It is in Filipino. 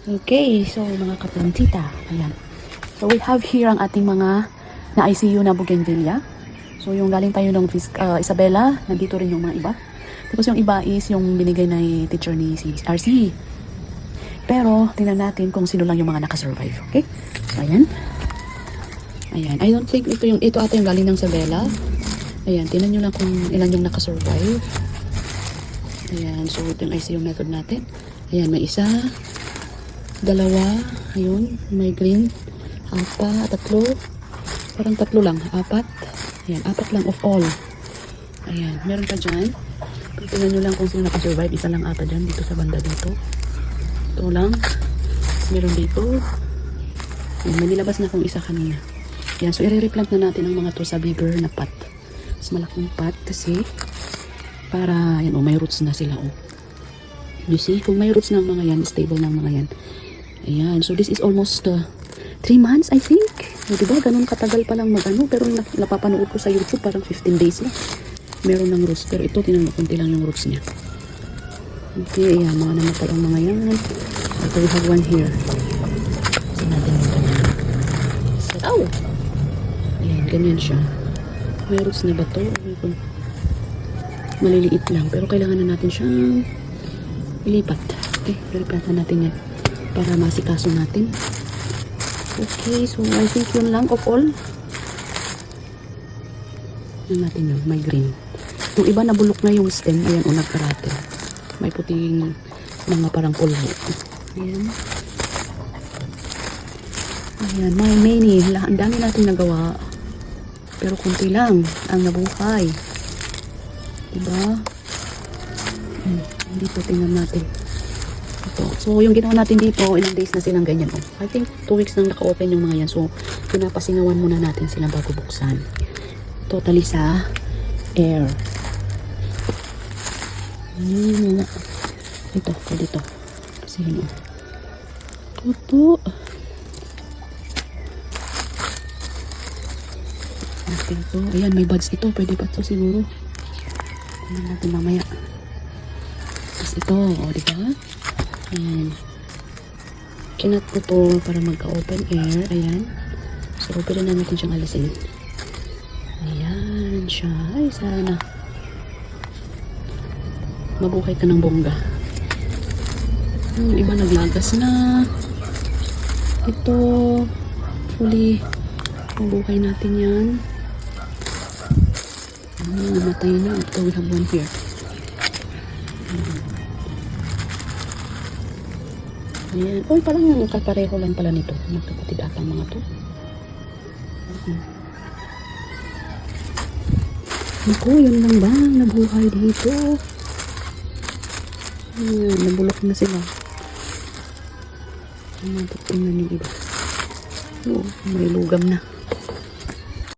Okay, so mga kaplantita, ayan. So we have here ang ating mga na-ICU na bougainvillea. So yung galing tayo ng Isabela, nandito rin yung mga iba. Tapos yung iba is yung binigay na teacher ni RC. Pero tingnan natin kung sino lang yung mga nakasurvive, okay? So ayan. Ayan, I don't think ito ata yung galing ng Isabela. Ayan, tingnan nyo lang kung ilan yung nakasurvive. Ayan, so ito yung ICU method natin. Ayan, may isa, dalawa, ayun, may green, tatlo, parang tatlo lang, apat. Ayan, apat lang of all. Ayan, meron pa dyan. Tingnan nyo lang kung sino nakasurvive. Isa lang ata dyan, dito sa banda dito. Ito lang. Meron dito. Ayan, may nilabas na akong isa kanina. Ayan, so i-replant na natin ang mga to sa bigger na pot. Mas malaking pot kasi para, ayan, may roots na sila, You see, kung may roots ng mga yan, stable ng mga yan. Ayan, so this is almost 3 months, I think. Diba, ganun katagal pa lang mag-ano, pero napapanood ko sa YouTube, parang 15 days lang. Meron ng roots, pero ito, tinanong konti lang yung roots niya. Okay, ayan, mga namatay ang mga yan. Ito, we have one here. Kasi natin yung ganyan. So, ayan, ganyan siya. May roots na ba ito? Maliliit lang, pero kailangan na natin siyang ilipat. Okay, ilipat na natin yan para masikaso natin. Okay, so I think yun lang of all. Yun natin yun, may green. Yung iba nabulok na yung stem, ayan o nagkarate. May puting mga parang pulbo. Ayan. Ayan, may many. Ang dami natin nagawa. Pero kunti lang ang nabuhay. Diba? Dito tingnan natin. Ito. So, yung ginawa natin dito, ilang days na silang ganyan. I think 2 weeks nang naka-open yung mga yan. So, pinapasingawan muna natin sila bago buksan. Totally sa air. Ito, dito. Kasi yun. Ito. Okay, ito. Ayan, may buds ito. Pwede pa ito siguro. Tingnan natin mamaya. Tapos ito, diba? Ayan. Kinat ko to para magka-open air. Ayan. So, pwede na natin siyang alisin. Ayan siya. Ay, sana. Mabuhay ka ng bongga. Yung iba naglagas na. Ito. Huli. Mabuhay natin yan. Namatay na. Ito, we have one here. Ayan. Uy, parang yung kapareho lang pala nito. Magkapatid atang mga to. Naku, yun lang ba? Nabuhay dito. Ayan, nabulok na sila. Ayan, tingnan yung iba. Oh, may lugam na.